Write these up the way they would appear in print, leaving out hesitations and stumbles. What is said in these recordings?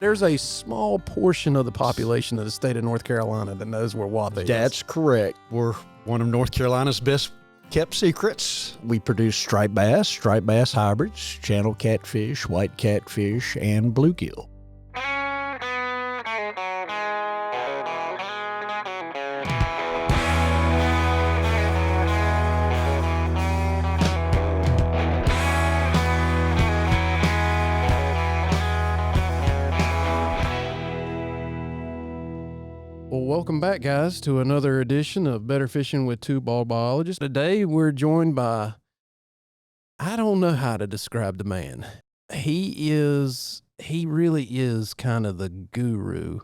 There's a small portion of the population of the state of North Carolina that knows where Watha is. That's correct. We're one of North Carolina's best kept secrets. We produce striped bass hybrids, channel catfish, white catfish, and bluegill. Well, welcome back, guys, to another edition of Better Fishing with Two Ball Biologists. Today, we're joined by, I don't know how to describe the man. He really is kind of the guru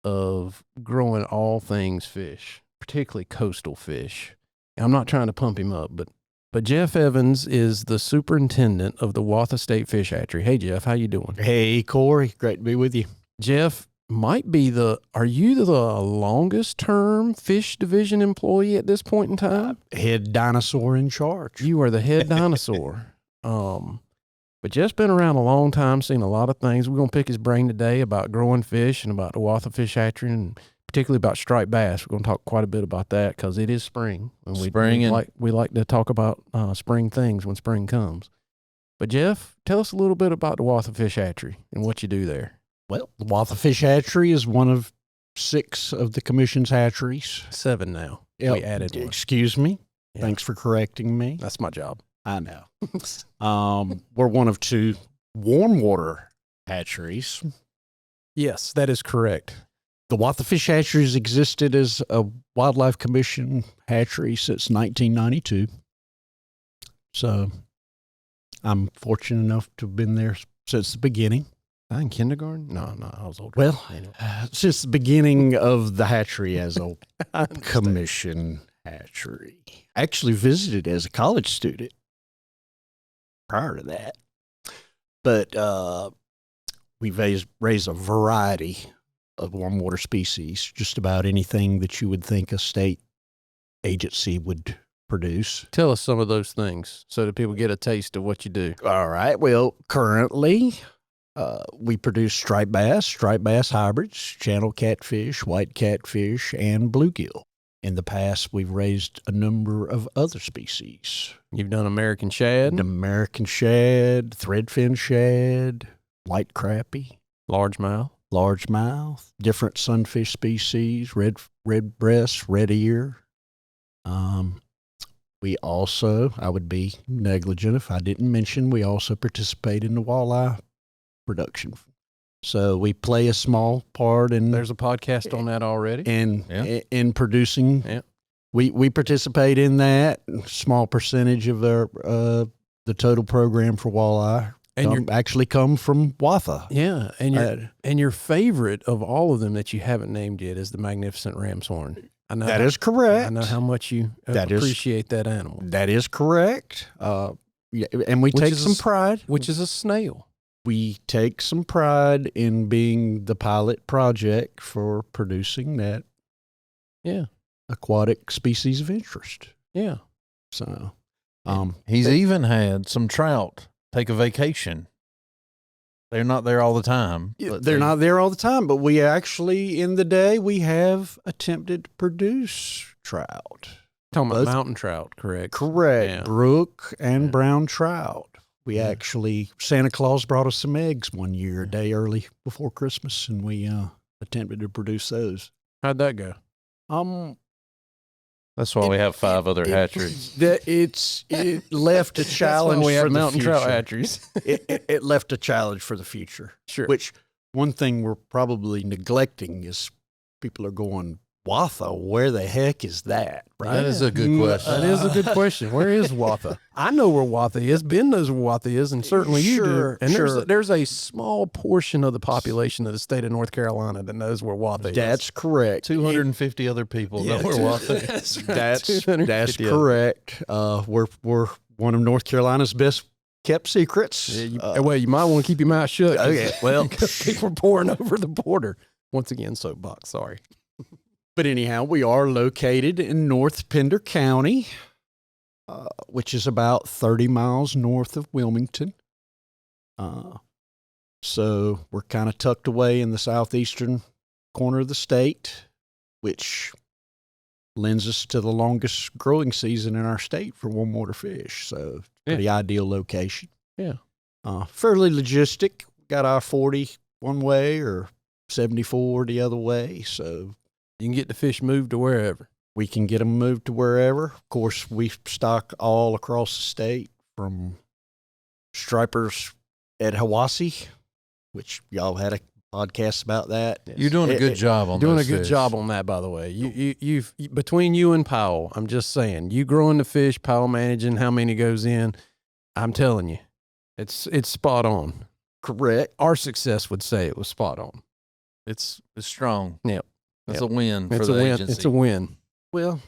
of growing all things fish, particularly coastal fish. I'm not trying to pump him up, but Jeff Evans is the superintendent of the Watha State Fish Hatchery. Hey, Jeff, how you doing? Hey, Corey. Great to be with you. Jeff might be are you the longest term fish division employee at this point in time? Head dinosaur in charge. You are the head dinosaur. But Jeff's been around a long time, seen a lot of things. We're going to pick his brain today about growing fish and about the Watha Fish Hatchery and particularly about striped bass. We're going to talk quite a bit about that because it is spring. And we like to talk about spring things when spring comes. But Jeff, tell us a little bit about the Watha Fish Hatchery and what you do there. Well, the Watha Fish Hatchery is one of 6 of the Commission's hatcheries. 7 now. Yep. We added one. Excuse me. Yeah. Thanks for correcting me. That's my job. I know. We're one of 2 warmwater hatcheries. Yes, that is correct. The Watha Fish Hatchery has existed as a Wildlife Commission hatchery since 1992. So I'm fortunate enough to have been there since the beginning. In kindergarten? No, I was older. Well, anyway. Since the beginning of the hatchery as a commission hatchery. I actually visited as a college student prior to that. But we've raised a variety of warmwater species, just about anything that you would think a state agency would produce. Tell us some of those things so that people get a taste of what you do. All right. Well, currently we produce striped bass hybrids, channel catfish, white catfish, and bluegill. In the past, we've raised a number of other species. You've done American shad? American shad, threadfin shad, white crappie, largemouth, different sunfish species, red breast, red ear. We also, I would be negligent if I didn't mention, we also participate in the walleye production. So we play a small part in. There's a podcast on that already. In producing. Yeah. We participate in that small percentage of the total program for walleye. And actually come from Watha. Yeah, and your favorite of all of them that you haven't named yet is the magnificent ram's horn. I know that is correct. I know how much you appreciate that animal. That is correct. And we take some pride. Which is a snail. We take some pride in being the pilot project for producing that aquatic species of interest. Yeah. So he's even had some trout take a vacation. They're not there all the time. They're not there all the time, but we actually, in the day, we have attempted to produce trout. Talking about mountain trout, correct? Correct. Yeah. Brook and brown trout. We actually, Santa Claus brought us some eggs one year, a day early before Christmas, and we attempted to produce those. How'd that go? That's why we have 5 other hatcheries. It left a challenge we for have the mountain future. trout hatcheries. it left a challenge for the future. Sure. Which one thing we're probably neglecting is people are going, Watha, where the heck is that? Right? That is a good question. That is a good question. Where is Watha? I know where Watha is. Ben knows where Watha is, and certainly you do. And there's a small portion of the population of the state of North Carolina that knows where Watha is. That's correct. 250 other people know where Watha is. That's correct. We're one of North Carolina's best kept secrets. Well, you might want to keep your mouth shut. Okay. Well, people are pouring over the border. Once again, soapbox. Sorry. But anyhow, we are located in North Pender County, which is about 30 miles north of Wilmington. So we're kind of tucked away in the southeastern corner of the state, which lends us to the longest growing season in our state for warmwater fish. So pretty ideal location. Yeah. Fairly logistic. Got our 40 one way or 74 the other way. So You can get the fish moved to wherever. we can get them moved to wherever. Of course, we stock all across the state from stripers at Hiwassee, which y'all had a podcast about that. You're doing a good job on Doing a those good fish. job on that, by the way. You've between you and Powell, I'm just saying, you growing the fish, Powell managing how many goes in. I'm telling you, it's spot on. Correct. Our success would say it was spot on. It's strong. Yep. That's Yep. a win for It's the a win. agency. It's a win. Well,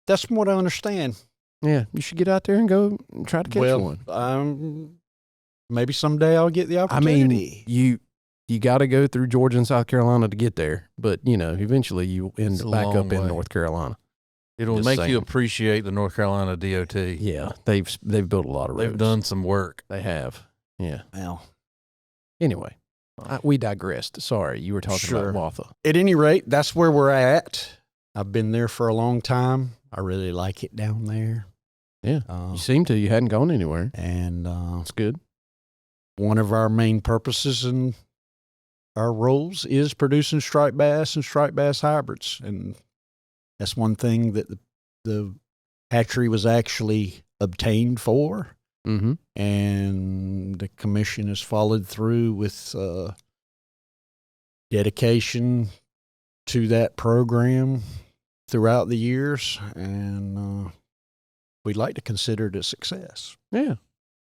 that's from what I understand. Yeah, you should get out there and go and try to catch one. Maybe someday I'll get the I opportunity. mean, you got to go through Georgia and South Carolina to get there, but eventually you end It's a back long up in way. North Carolina. It'll Just make you saying. appreciate the North Carolina DOT. Yeah, they've built a lot of roads. They've done some work. They have. Yeah. Well, Anyway, we digressed. Sorry, you were talking Sure. about Watha. at any rate, that's where we're at. I've been there for a long time. I really like it down there. Yeah, you seem to. You hadn't gone anywhere. And That's good. one of our main purposes and our roles is producing striped bass and striped bass hybrids. And that's one thing that the hatchery was actually obtained for. Mm-hmm. And the commission has followed through with dedication to that program throughout the years. And we'd like to consider it a success. Yeah.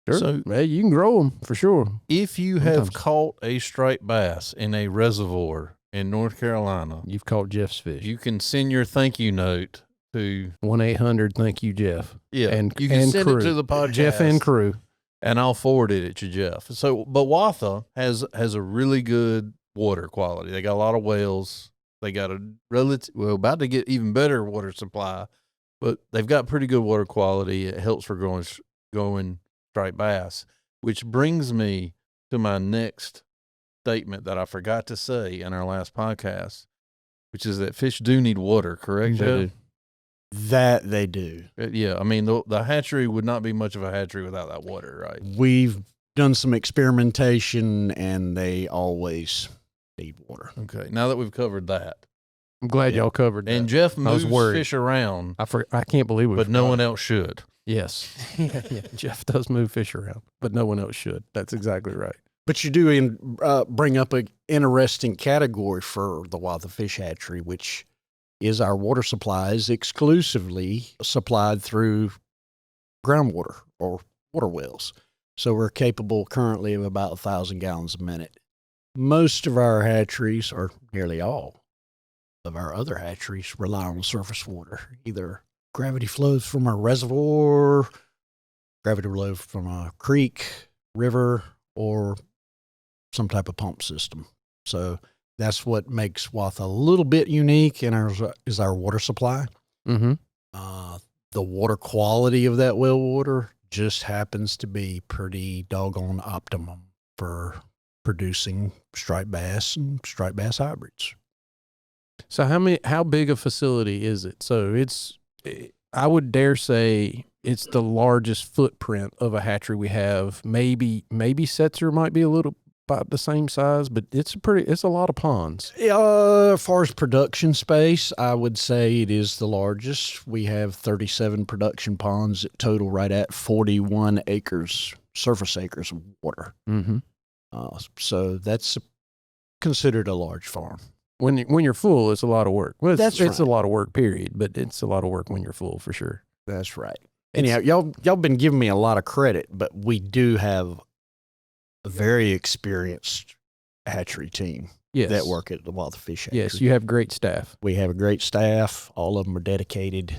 Sure. So- hey, you can grow them for sure. If you have Sometimes. caught a striped bass in a reservoir in North Carolina, You've caught Jeff's fish. you can send your thank you note to 1-800 thank you, Jeff. And you can and send crew. it to the podcast. Jeff and crew. And I'll forward it to Jeff. So, but Watha has a really good water quality. They got a lot of whales. They got about to get even better water supply, but they've got pretty good water quality. It helps for growing striped bass, which brings me to my next statement that I forgot to say in our last podcast, which is that fish do need water, correct, They Jeff? do. That they do. Yeah, I mean, the hatchery would not be much of a hatchery without that water, right? We've done some experimentation, and they always need water. Okay, now that we've covered that, I'm glad y'all covered that. and Jeff was moves worried. fish around, I can't believe we but no forgot. one else should. Yes. yeah. Jeff does move fish around, but no one else should. That's exactly right. But you do bring up an interesting category for the Watha Fish Hatchery, which is our water supplies exclusively supplied through groundwater or water wells. So we're capable currently of about 1,000 gallons a minute. Most of our hatcheries, or nearly all of our other hatcheries, rely on surface water, either gravity flows from a reservoir, gravity flow from a creek, river, or some type of pump system. So that's what makes Watha a little bit unique in is our water supply. Mm-hmm. The water quality of that well water just happens to be pretty doggone optimum for producing striped bass and striped bass hybrids. So how big a facility is it? So I would dare say it's the largest footprint of a hatchery we have. Maybe Setzer might be a little about the same size, but it's a lot of ponds. As far as production space, I would say it is the largest. We have 37 production ponds that total right at 41 surface acres of water. Mm-hmm. So that's considered a large farm. When you're full, it's a lot of work. Well, That's it's a right. lot of work, period. But it's a lot of work when you're full, for sure. That's right. Anyhow, y'all been giving me a lot of credit, but we do have a very experienced hatchery team Yes. that work at the Watha Fish Hatchery. Yes, you have great staff. We have a great staff. All of them are dedicated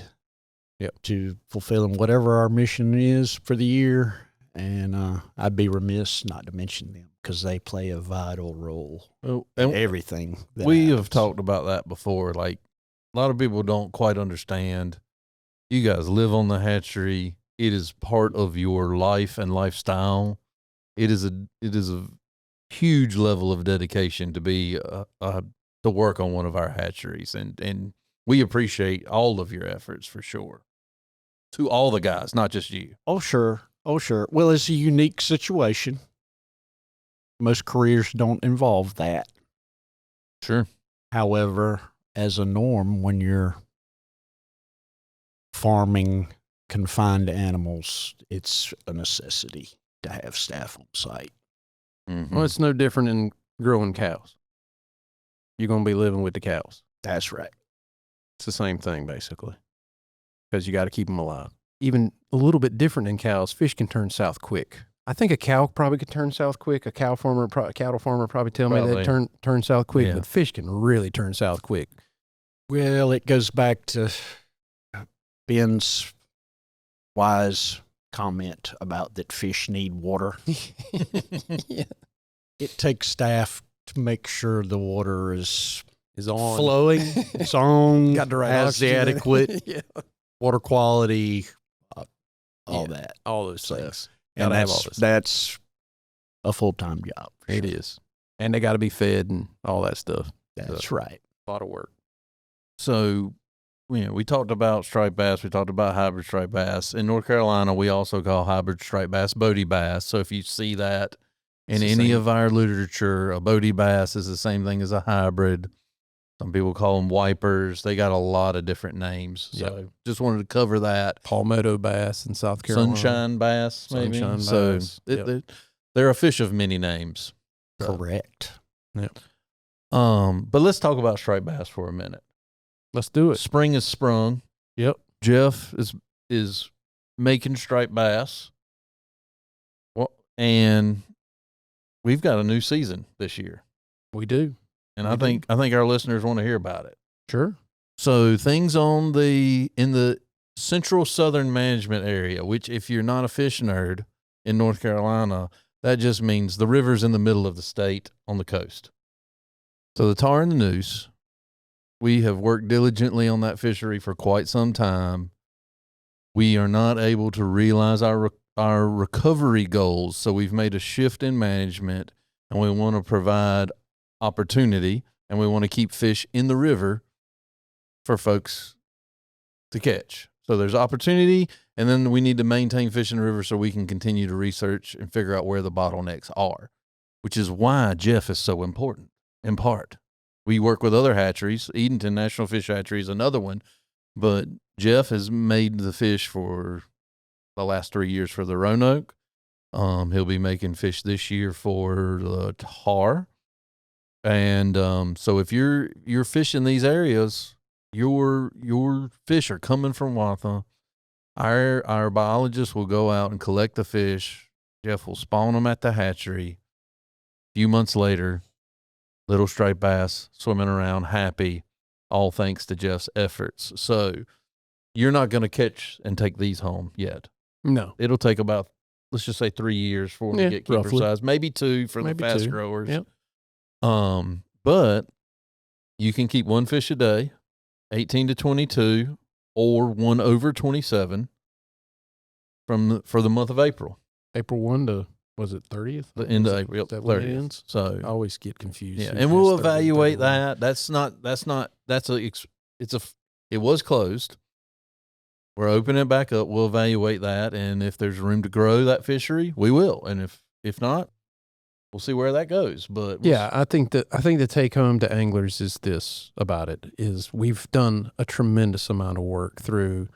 Yep. to fulfilling whatever our mission is for the year. And I'd be remiss not to mention them because they play a vital role Well, in and everything. That we have happens. talked about that before. Like, a lot of people don't quite understand. You guys live on the hatchery. It is part of your life and lifestyle. It is a huge level of dedication to be to work on one of our hatcheries, and we appreciate all of your efforts for sure. To all the guys, not just you. Oh, sure. Oh, sure. Well, it's a unique situation. Most careers don't involve that. Sure. However, as a norm, when you're farming confined animals, it's a necessity to have staff on site. Mm-hmm. Well, it's no different than growing cows. You're going to be living with the cows. That's right. It's the same thing, basically, because you got to keep them alive. Even a little bit different than cows, fish can turn south quick. I think a cow probably could turn south quick. A cattle farmer probably tell me they turn south quick, Yeah. but fish can really turn south quick. Well, it goes back to Ben's wise comment about that fish need water. Yeah. It takes staff to make sure the water is on. flowing. It's on. Got the right has oxygen the in it. adequate Yeah. water quality, all Yeah. that. All those So, things. And Gotta have all this. that's a full-time job. for It sure. is. And they got to be fed and all that stuff. That's right. A lot of work. So, we talked about striped bass. We talked about hybrid striped bass. In North Carolina, we also call hybrid striped bass Bodie bass. So if you see that in It's the any same. of our literature, a Bodie bass is the same thing as a hybrid. Some people call them wipers. They got a lot of different names. So Yep. just wanted to cover that. Palmetto bass in South Carolina. Sunshine bass, maybe. Sunshine So bass. Yep. they're a fish of many names. So, Correct. but let's talk about striped bass for a minute. Let's do it. Spring is sprung. Yep. Jeff is making striped bass. Well, and we've got a new season this year, We do. and We I do. think our listeners want to hear about it. Sure. So things in the central southern management area, which if you're not a fish nerd in North Carolina, that just means the river's in the middle of the state on the coast. So the tar and the noose, we have worked diligently on that fishery for quite some time. We are not able to realize our recovery goals, so we've made a shift in management, and we want to provide opportunity, and we want to keep fish in the river for folks to catch. So there's opportunity, and then we need to maintain fish in the river so we can continue to research and figure out where the bottlenecks are, which is why Jeff is so important, in part. We work with other hatcheries. Edenton National Fish Hatchery is another one, but Jeff has made the fish for the last 3 years for the Roanoke. He'll be making fish this year for the tar. And so if you're fishing these areas, your fish are coming from Watha. Our biologists will go out and collect the fish. Jeff will spawn them at the hatchery. A few months later, little striped bass swimming around happy, all thanks to Jeff's efforts. So you're not going to catch and take these home yet. No. It'll take about, let's just say 3 years for them to get keeper roughly. size, maybe 2 for Maybe the fast 2. growers. Yep. But you can keep one fish a day, 18 to 22, or one over 27 for the month of April. April 1 to, was it 30th? The end of April, Is that when it 30th. ends? So I always get confused. yeah, who and we'll has 30, evaluate 31. that. It was closed. We're opening it back up. We'll evaluate that, and if there's room to grow that fishery, we will. And if not, we'll see where that goes. But Yeah, I think the take home to anglers is this about it is we've done a tremendous amount of work through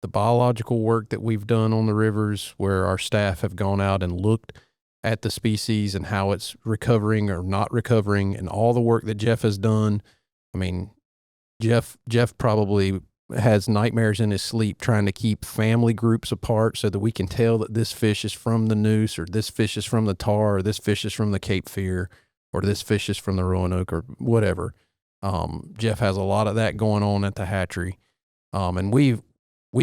the biological work that we've done on the rivers, where our staff have gone out and looked at the species and how it's recovering or not recovering, and all the work that Jeff has done. I mean, Jeff probably has nightmares in his sleep trying to keep family groups apart so that we can tell that this fish is from the noose, or this fish is from the tar, or this fish is from the Cape Fear, or this fish is from the Roanoke, or whatever. Jeff has a lot of that going on at the hatchery. And we've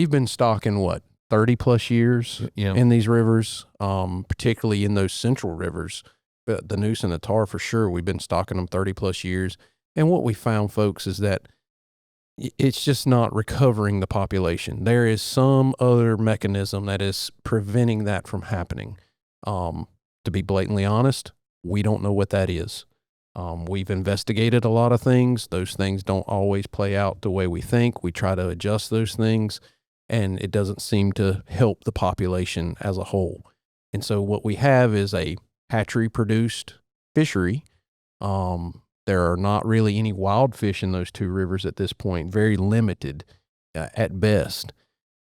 been stocking 30 plus years yeah, in these rivers, particularly in those central rivers, but the noose and the tar for sure. We've been stocking them 30 plus years. And what we found, folks, is that it's just not recovering the population. There is some other mechanism that is preventing that from happening. To be blatantly honest, We don't know what that is. We've investigated a lot of things. Those things don't always play out the way we think. We try to adjust those things, and it doesn't seem to help the population as a whole. And so what we have is a hatchery-produced fishery. There are not really any wild fish in those two rivers at this point, very limited at best.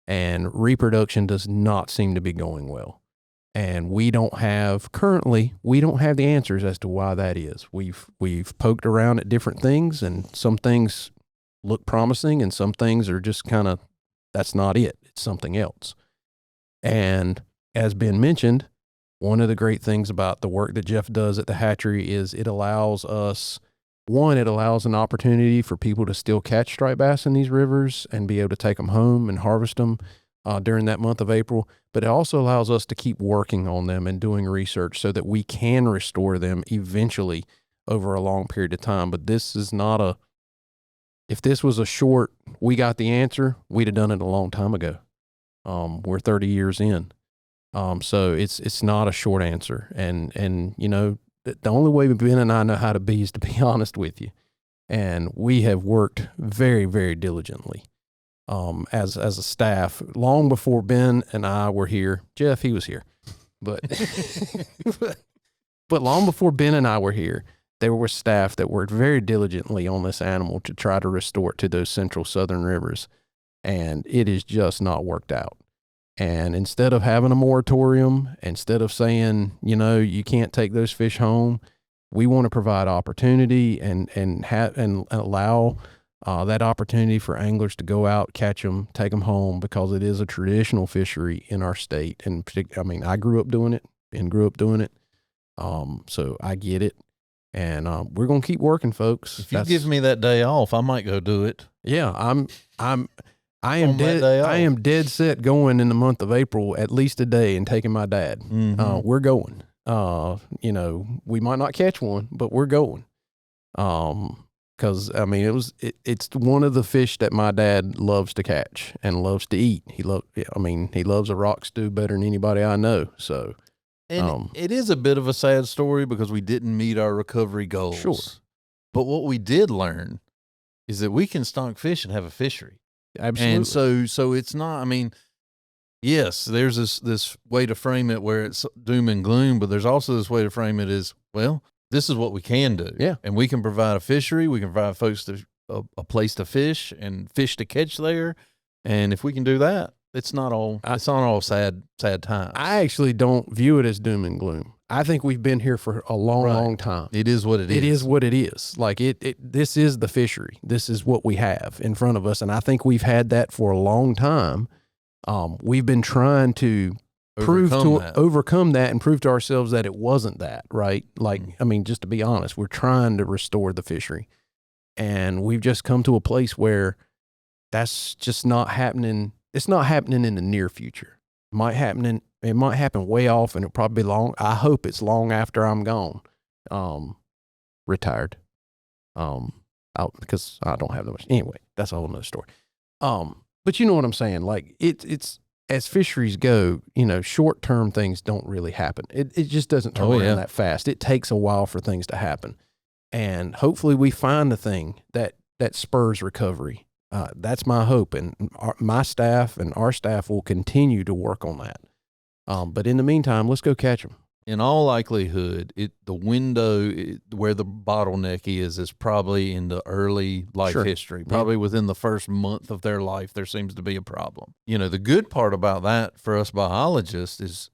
And reproduction does not seem to be going well. And we don't have the answers as to why that is. We've poked around at different things, and some things look promising and some things are just kind of, that's not it. It's something else. And as Ben mentioned, one of the great things about the work that Jeff does at the hatchery is it allows an opportunity for people to still catch striped bass in these rivers and be able to take them home and harvest them during that month of April. But it also allows us to keep working on them and doing research so that we can restore them eventually over a long period of time. But this is not if this was a short, we got the answer, we'd have done it a long time ago. We're 30 years in. So it's not a short answer. And you know, the only way Ben and I know how to be is to be honest with you. And we have worked very, very diligently as a staff long before Ben and I were here. Jeff, he was here. But but long before Ben and I were here, there were staff that worked very diligently on this animal to try to restore it to those central southern rivers. And it has just not worked out. And instead of having a moratorium, instead of saying, you know, you can't take those fish home, we want to provide opportunity and allow that opportunity for anglers to go out, catch them, take them home, because it is a traditional fishery in our state. And I mean, I grew up doing it and grew up doing it. So I get it. And we're going to keep working, folks. If you give me that day off, I might go do it. Yeah, I am dead set going in the month of April at least a day and taking my dad. Mm-hmm. We're going. You know, we might not catch one, but we're going. Because I mean, it's one of the fish that my dad loves to catch and loves to eat. He loves a rock stew better than anybody I know. So, and it is a bit of a sad story because we didn't meet our recovery goals. Sure. But what we did learn is that we can stonk fish and have a fishery. Absolutely. And so it's not, I mean, yes, there's this way to frame it where it's doom and gloom, but there's also this way to frame it as, well, this is what we can do. Yeah. And we can provide a fishery. We can provide folks a place to fish and fish to catch there. And if we can do that, it's not all sad times. I actually don't view it as doom and gloom. I think we've been here for a long time. It is what it is. It is what it is. Like this is the fishery. This is what we have in front of us. And I think we've had that for a long time. We've been trying to overcome that and prove to ourselves that it wasn't that, right? Like, I mean, just to be honest, we're trying to restore the fishery. And we've just come to a place where that's just not happening. It's not happening in the near future. It might happen way off, and it'll probably be long. I hope it's long after I'm gone, retired, because I don't have that much. Anyway, that's a whole nother story. But you know what I'm saying? Like it's as fisheries go, you know, short-term things don't really happen. It just doesn't turn around that fast. It takes a while for things to happen. And hopefully we find the thing that spurs recovery. That's my hope. And my staff and our staff will continue to work on that. But in the meantime, let's go catch them. In all likelihood, the window where the bottleneck is probably in the early life history. Probably within the first month of their life, there seems to be a problem. You know, the good part about that for us biologists is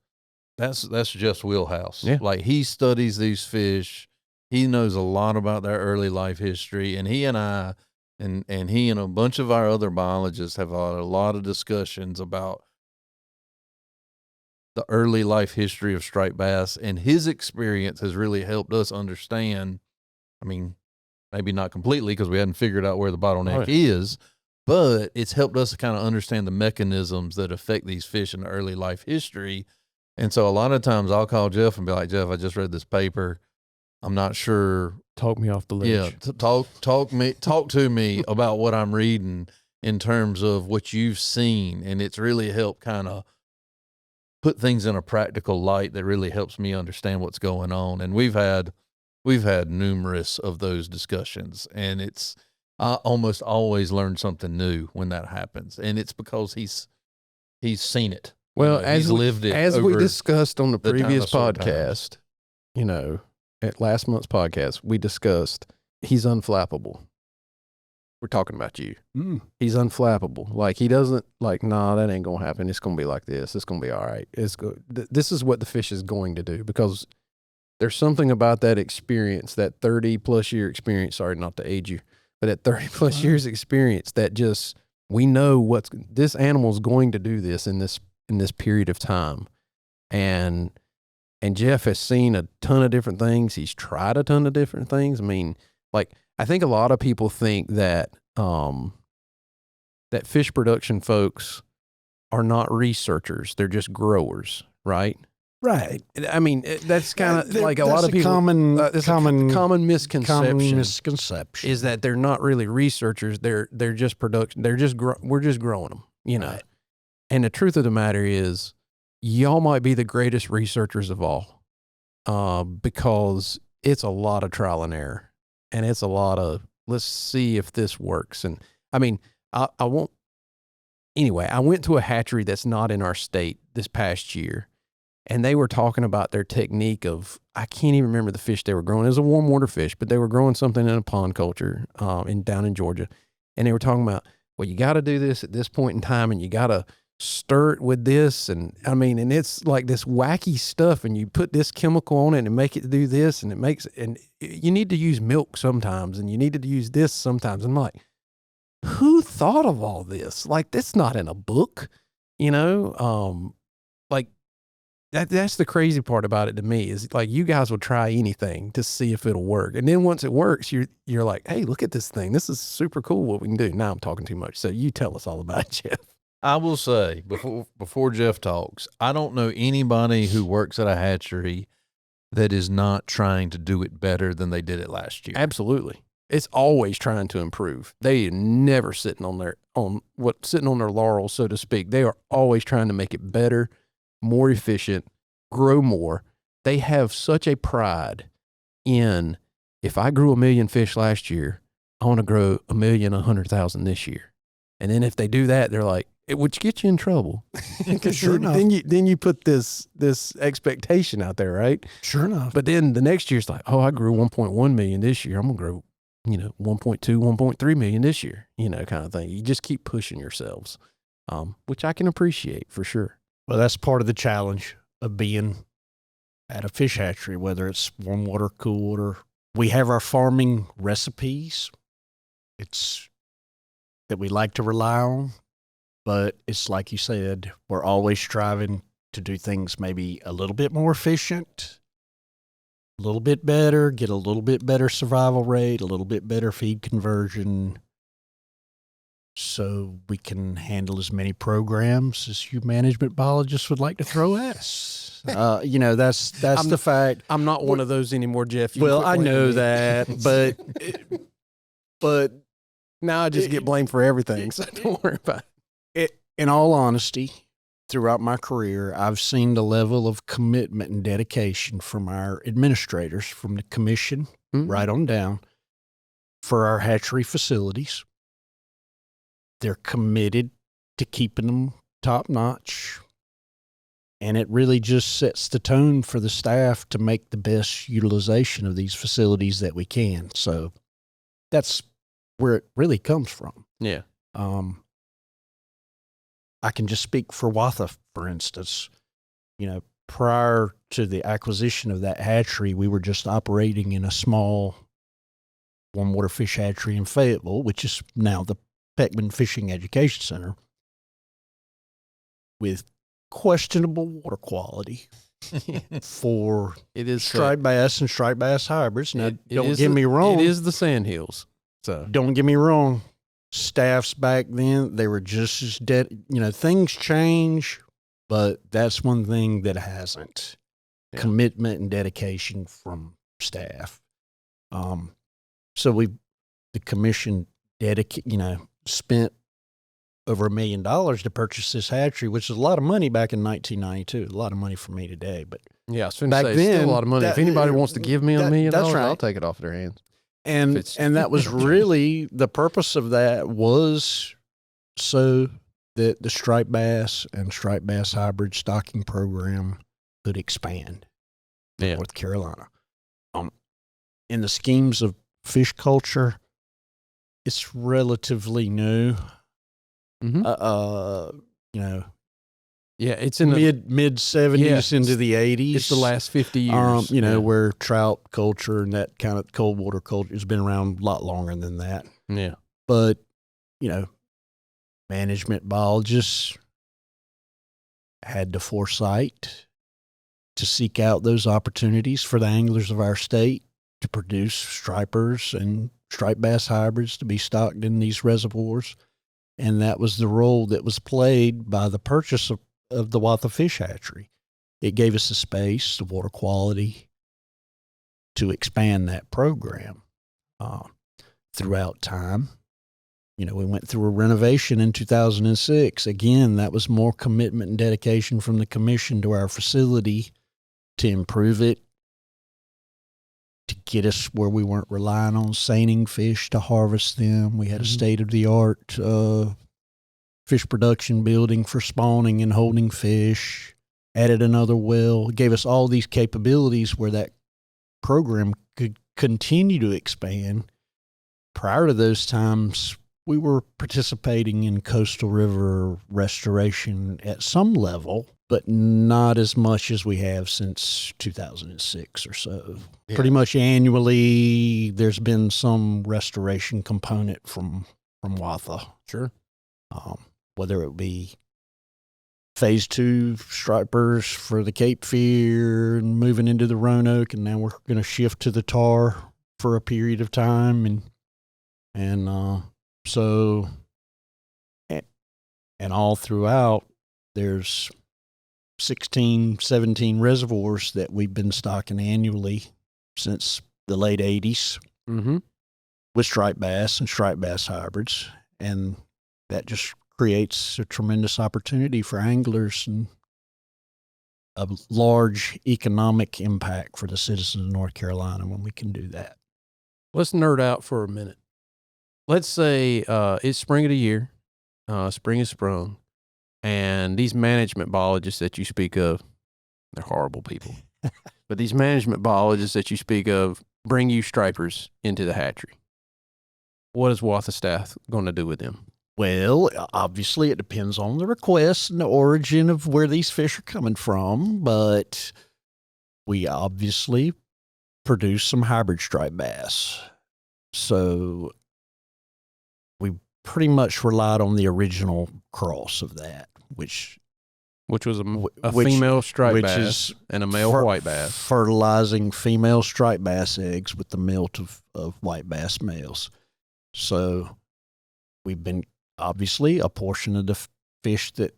that's Jeff's wheelhouse. Yeah. Like, he studies these fish. He knows a lot about their early life history, and he and I and he and a bunch of our other biologists have had a lot of discussions about the early life history of striped bass, and his experience has really helped us understand. I mean, maybe not completely because we hadn't figured out where the bottleneck is, but it's helped us to kind of understand the mechanisms that affect these fish in the early life history. And so a lot of times I'll call Jeff and be like, Jeff, I just read this paper. I'm not sure. Talk me off the ledge. Yeah. Talk to me about what I'm reading in terms of what you've seen. And it's really helped kind of put things in a practical light that really helps me understand what's going on. And we've had numerous of those discussions, and I almost always learn something new when that happens. And it's because he's seen it. Well, he's lived it. As we over discussed on the the previous dinosaur times. podcast, at last month's podcast, we discussed he's unflappable. We're talking about you. He's unflappable. Like, he doesn't nah, that ain't going to happen. It's going to be like this. It's going to be all right. It's good. This is what the fish is going to do, because there's something about that experience, that 30-plus year experience. Sorry, not to age you, but that 30-plus years experience that just, we know this animal's going to do this in this period of time. And Jeff has seen a ton of different things. He's tried a ton of different things. I mean, I think a lot of people think that that fish production folks are not researchers. They're just growers, right? Right. I mean, that's kind of like a that's lot of people. Common misconception. Misconception is that they're not really researchers. They're just production. We're just growing them, Right. And the truth of the matter is, y'all might be the greatest researchers of all, because it's a lot of trial and error. And it's a lot of, let's see if this works. And I mean, I won't, anyway, I went to a hatchery that's not in our state this past year, and they were talking about their technique of, I can't even remember the fish they were growing. It was a warm water fish, but they were growing something in a pond culture down in Georgia. And they were talking about, well, you got to do this at this point in time, and you got to stir it with this. And I mean, and it's like this wacky stuff, and you put this chemical on it and make it do this, and and you need to use milk sometimes, and you need to use this sometimes. I'm like, who thought of all this? Like, that's not in a book, like that's the crazy part about it to me, is like, you guys will try anything to see if it'll work. And then once it works, you're like, hey, look at this thing. This is super cool what we can do. Now I'm talking too much. So you tell us all about it, Jeff. I will say, before Jeff talks, I don't know anybody who works at a hatchery that is not trying to do it better than they did it last year. Absolutely. It's always trying to improve. They are never sitting on their laurels, so to speak. They are always trying to make it better, more efficient, grow more. They have such a pride in, if I grew 1 million fish last year, I want to grow 1,100,000 this year. And then if they do that, they're like, which gets you in trouble. Sure enough. Then you put this expectation out there, right? Sure enough. But then the next year it's like, oh, I grew 1.1 million this year. I'm gonna grow, 1.2, 1.3 million this year, kind of thing. You just keep pushing yourselves, which I can appreciate for sure. Well, that's part of the challenge of being at a fish hatchery, whether it's warm water, cool water. We have our farming recipes. It's that we like to rely on. But it's like you said, we're always striving to do things maybe a little bit more efficient, a little bit better, get a little bit better survival rate, a little bit better feed conversion, so we can handle as many programs as you management biologists would like to throw at us. That's the fact. I'm not one of those anymore, Jeff. Well, I know that, but now I just get blamed for everything, so don't worry about it. In all honesty, throughout my career, I've seen the level of commitment and dedication from our administrators, from the commission right on down, for our hatchery facilities. They're committed to keeping them top notch. And it really just sets the tone for the staff to make the best utilization of these facilities that we can. So that's where it really comes from. Yeah. I can just speak for Watha, for instance. Prior to the acquisition of that hatchery, we were just operating in a small warm water fish hatchery in Fayetteville, which is now the Peckman Fishing Education Center, with questionable water quality for striped bass and striped bass hybrids. Now, don't get me wrong. It is the sandhills. So don't get me wrong. Staffs back then, they were just as things change, but that's one thing that hasn't. Yeah. Commitment and dedication from staff. So the commission spent over $1 million to purchase this hatchery, which is a lot of money back in 1992. A lot of money for me today, but Yeah, I was going to back say, it's still then, a lot of money. If anybody wants to give me $1 million, that's right. I'll take it off their hands. And that was really the purpose of that, was so that the striped bass and striped bass hybrid stocking program could expand in North Carolina. In the schemes of fish culture, it's relatively new. Mm-hmm. Yeah, it's in mid 70s into the 80s. It's the last 50 years. Where trout culture and that kind of cold water culture has been around a lot longer than that. Yeah. But, management biologists had the foresight to seek out those opportunities for the anglers of our state to produce stripers and striped bass hybrids to be stocked in these reservoirs. And that was the role that was played by the purchase of the Watha Fish Hatchery. It gave us the space, the water quality to expand that program throughout time. We went through a renovation in 2006. Again, that was more commitment and dedication from the commission to our facility to improve it, to get us where we weren't relying on seining fish to harvest them. We had a state-of-the-art fish production building for spawning and holding fish, added another well, gave us all these capabilities where that program could continue to expand. Prior to those times, we were participating in coastal river restoration at some level, but not as much as we have since 2006 or so. Yeah. Pretty much annually, there's been some restoration component from Watha. Sure. Whether it be phase 2 stripers for the Cape Fear and moving into the Roanoke, and now we're going to shift to the tar for a period of time, and all throughout, there's 16, 17 reservoirs that we've been stocking annually since the late 80s with striped bass and striped bass hybrids. And that just creates a tremendous opportunity for anglers and a large economic impact for the citizens of North Carolina when we can do that. Let's nerd out for a minute. Let's say it's spring of the year, spring is sprung, and these management biologists that you speak of, they're horrible people, but these management biologists that you speak of bring you stripers into the hatchery. What is Watha staff going to do with them? Well, obviously it depends on the request and the origin of where these fish are coming from, but we obviously produce some hybrid striped bass. So we pretty much relied on the original cross of that, which was a female striped bass and a male white bass. Fertilizing female striped bass eggs with the milt of white bass males. So we've been, obviously, a portion of the fish that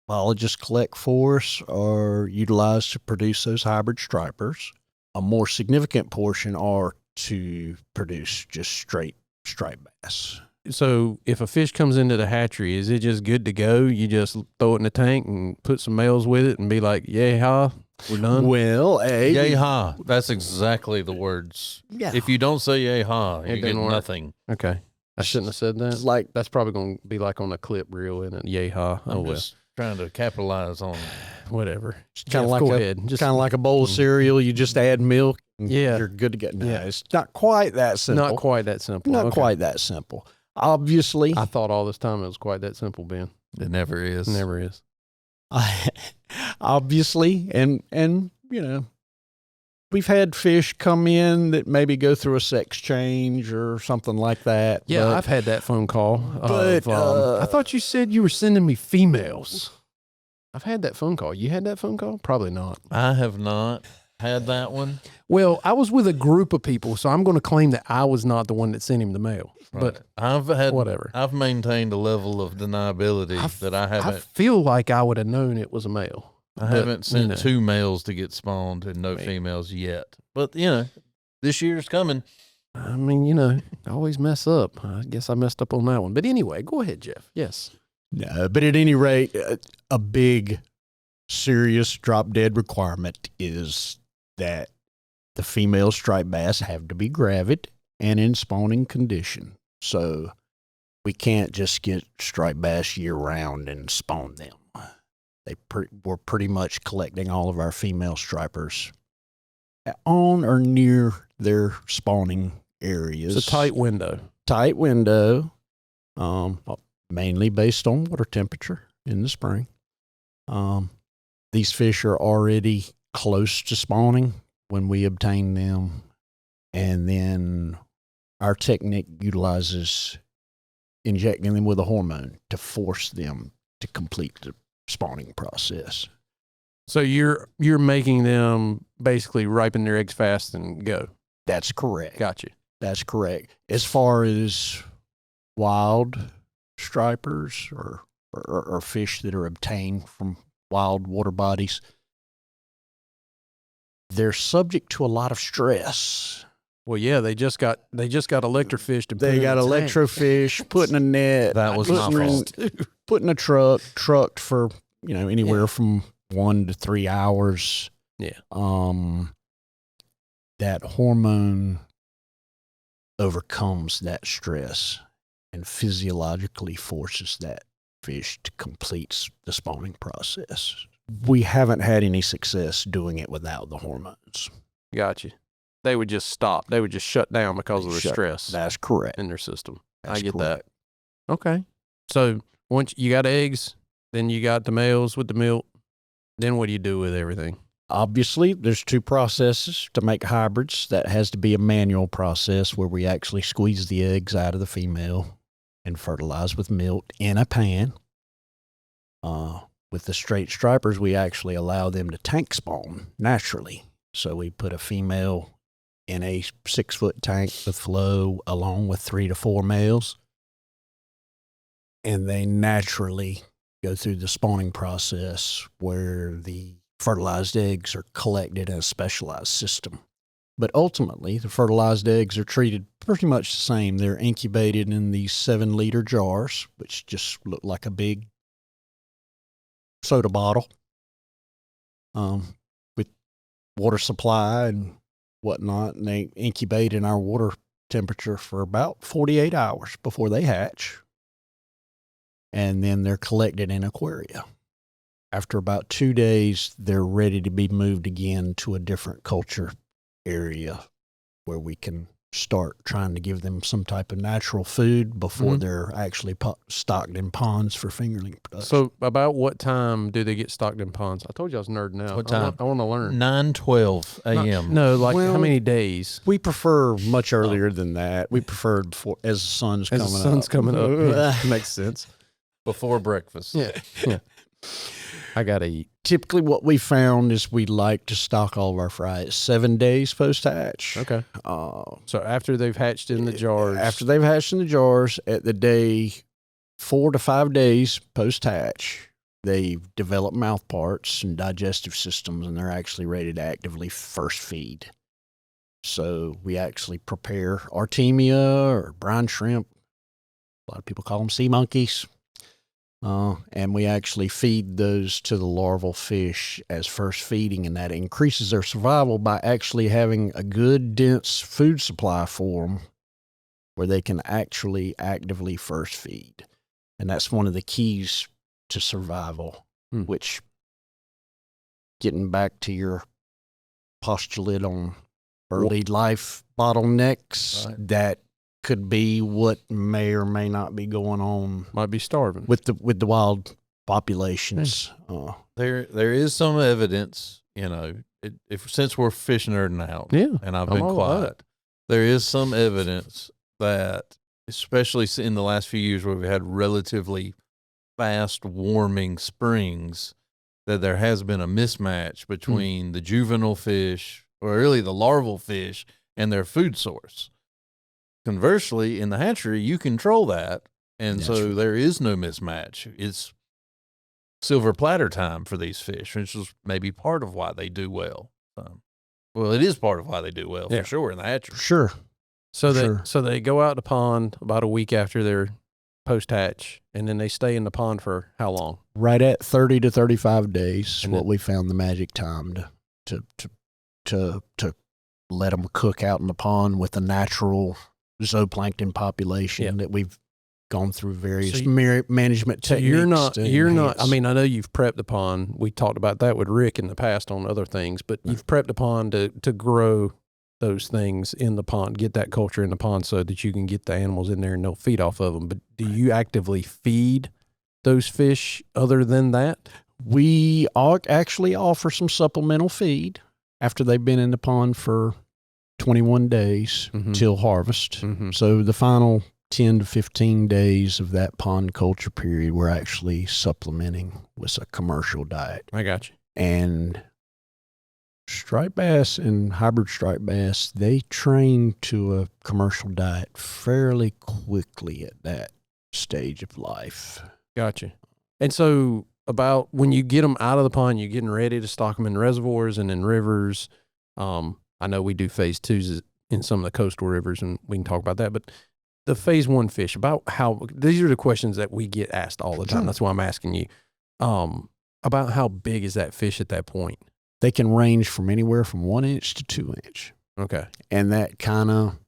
biologists collect for us are utilized to produce those hybrid stripers. A more significant portion are to produce just straight striped bass. So if a fish comes into the hatchery, is it just good to go? You just throw it in the tank and put some males with it and be like, yay, ha, we're done? Well, yay, ha. That's exactly the words. Yeah. If you don't say yay, ha, you get nothing. Okay. I shouldn't have said that. That's probably going to be like on a clip reel in it. Yay, ha. I'm just trying to capitalize on whatever. Kind of like a bowl of cereal. You just add milk. And you're good to go. No, it's not quite that simple. Not quite that simple. Not quite that simple. Obviously, I thought all this time it was quite that simple, Ben. It never is. It never is. Obviously, and we've had fish come in that maybe go through a sex change or something like that. Yeah, I've had that phone call. But I thought you said you were sending me females. I've had that phone call. You had that phone call? Probably not. I have not had that one. Well, I was with a group of people, so I'm going to claim that I was not the one that sent him the mail. Right. But I've had whatever. I've maintained a level of deniability that I haven't. I feel like I would have known it was a male. I haven't sent 2 males to get spawned and no females yet. But this year's coming. I mean, I always mess up. I guess I messed up on that one. But anyway, go ahead, Jeff. Yes. No, but at any rate, a big, serious drop dead requirement is that the female striped bass have to be gravid and in spawning condition. So we can't just get striped bass year round and spawn them. We're pretty much collecting all of our female stripers on or near their spawning areas. It's a tight window. Tight window, mainly based on water temperature in the spring. These fish are already close to spawning when we obtain them, and then our technique utilizes injecting them with a hormone to force them to complete the spawning process. So you're making them basically ripen their eggs fast and go. That's correct. Got you. That's correct. As far as wild stripers or fish that are obtained from wild water bodies, they're subject to a lot of stress. Well, yeah, they just got electrofished and They got put in a tank. electrofish, put in a net. That was my fault. Put in a trucked for anywhere from 1 to 3 hours. Yeah. That hormone overcomes that stress and physiologically forces that fish to complete the spawning process. We haven't had any success doing it without the hormones. Got you. They would just stop. They would just shut down because of the stress That's correct. in their system. That's I get correct. that. Okay. So once you got eggs, then you got the males with the milk. Then what do you do with everything? Obviously, there's two processes to make hybrids. That has to be a manual process where we actually squeeze the eggs out of the female and fertilize with milk in a pan. With the straight stripers, we actually allow them to tank spawn naturally. So we put a female in a 6-foot tank with flow along with 3 to 4 males. And they naturally go through the spawning process where the fertilized eggs are collected in a specialized system. But ultimately, the fertilized eggs are treated pretty much the same. They're incubated in these 7-liter jars, which just look like a big soda bottle, with water supply and whatnot. And they incubate in our water temperature for about 48 hours before they hatch. And then they're collected in aquaria. After about 2 days, they're ready to be moved again to a different culture area where we can start trying to give them some type of natural food before they're actually stocked in ponds for fingerling production. So about what time do they get stocked in ponds? I told you I was nerding out. What time? I want to learn. 9:12 a.m. No, like Well, how many days? We prefer much earlier than that. We prefer before, as the sun's As coming the sun's up. coming up. Yeah, makes sense. Before breakfast. Yeah. I got to eat. Typically what we found is we like to stock all of our fries 7 days post-hatch. Okay. So after they've hatched in the jars. After they've hatched in the jars, at the day 4 to 5 days post-hatch, they've developed mouth parts and digestive systems, and they're actually ready to actively first feed. So we actually prepare artemia or brine shrimp. A lot of people call them sea monkeys. And we actually feed those to the larval fish as first feeding, and that increases their survival by actually having a good, dense food supply for them where they can actually actively first feed. And that's one of the keys to survival, which, getting back to your postulate on early life bottlenecks, Right. that could be what may or may not be going on Might be starving. with the wild populations. There is some evidence, since we're fish nerding out, Yeah. and I've I'm been all about quiet, there is some evidence that, especially in the last few years where we've had relatively fast warming springs, that there has been a mismatch between the juvenile fish, or really the larval fish, and their food source. Conversely, in the hatchery, you control that, and so there is no mismatch. It's silver platter time for these fish, which is maybe part of why they do well. Well, it is part of why they do well, for sure, in the hatchery. Sure. So Sure. they go out to pond about a week after they're post hatch, and then they stay in the pond for how long? Right at 30 to 35 days, And what then- we found the magic time to let them cook out in the pond with the natural zooplankton population that we've gone through various management So techniques. you're not. I mean, I know you've prepped the pond. We talked about that with Rick in the past on other things, but you've prepped the pond to grow those things in the pond, get that culture in the pond, so that you can get the animals in there and they'll feed off of them. But do you actively feed those fish other than that? We actually offer some supplemental feed after they've been in the pond for 21 days till harvest. So the final 10 to 15 days of that pond culture period, we're actually supplementing with a commercial diet. I got you. And striped bass and hybrid striped bass, they train to a commercial diet fairly quickly at that stage of life. Gotcha. And so about when you get them out of the pond, you're getting ready to stock them in reservoirs and in rivers. I know we do phase 2s in some of the coastal rivers, and we can talk about that. But the phase 1 fish, about how, these are the questions that we get asked all the time. Sure. That's why I'm asking you. About how big is that fish at that point? They can range from anywhere from 1 inch to 2 inch. Okay. And that kind of